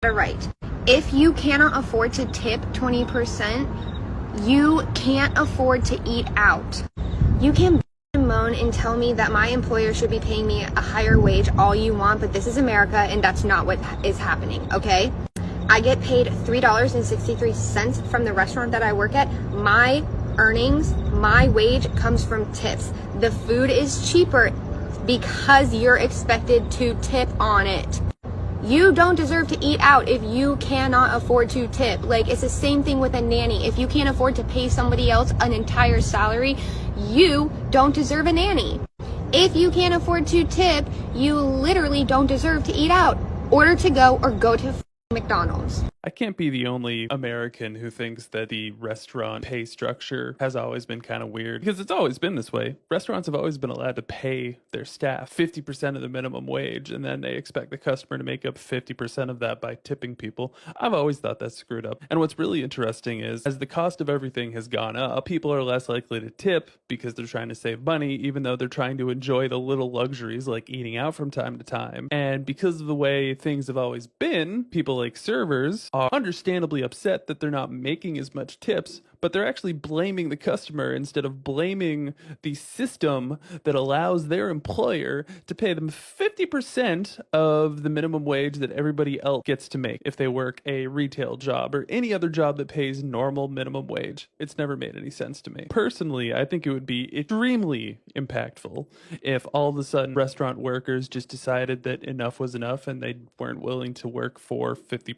right. If you cannot afford to tip 20%, you can't afford to eat out. You can moan and tell me that my employer should be paying me a higher wage all you want, but this is America and that's not what is happening, okay? I get paid $3.63 from the restaurant that I work at. My earnings, my wage comes from tips. The food is cheaper because you're expected to tip on it. You don't deserve to eat out if you cannot afford to tip. Like, it's the same thing with a nanny. If you can't afford to pay somebody else an entire salary, you don't deserve a nanny. If you can't afford to tip, you literally don't deserve to eat out. Order to go or go to McDonald's. I can't be the only American who thinks that the restaurant pay structure has always been kind of weird because it's always been this way. Restaurants have always been allowed to pay their staff 50% of the minimum wage, and then they expect the customer to make up 50% of that by tipping people. I've always thought that's screwed up. And what's really interesting is as the cost of everything has gone up, people are less likely to tip because they're trying to save money, even though they're trying to enjoy the little luxuries like eating out from time to time. And because of the way things have always been, people like servers are understandably upset that they're not making as much tips, but they're actually blaming the customer instead of blaming the system that allows their employer to pay them 50% of the minimum wage that everybody else gets to make if they work a retail job or any other job that pays normal minimum wage. It's never made any sense to me. Personally, I think it would be extremely impactful if all of a sudden restaurant workers just decided that enough was enough and they weren't willing to work for 50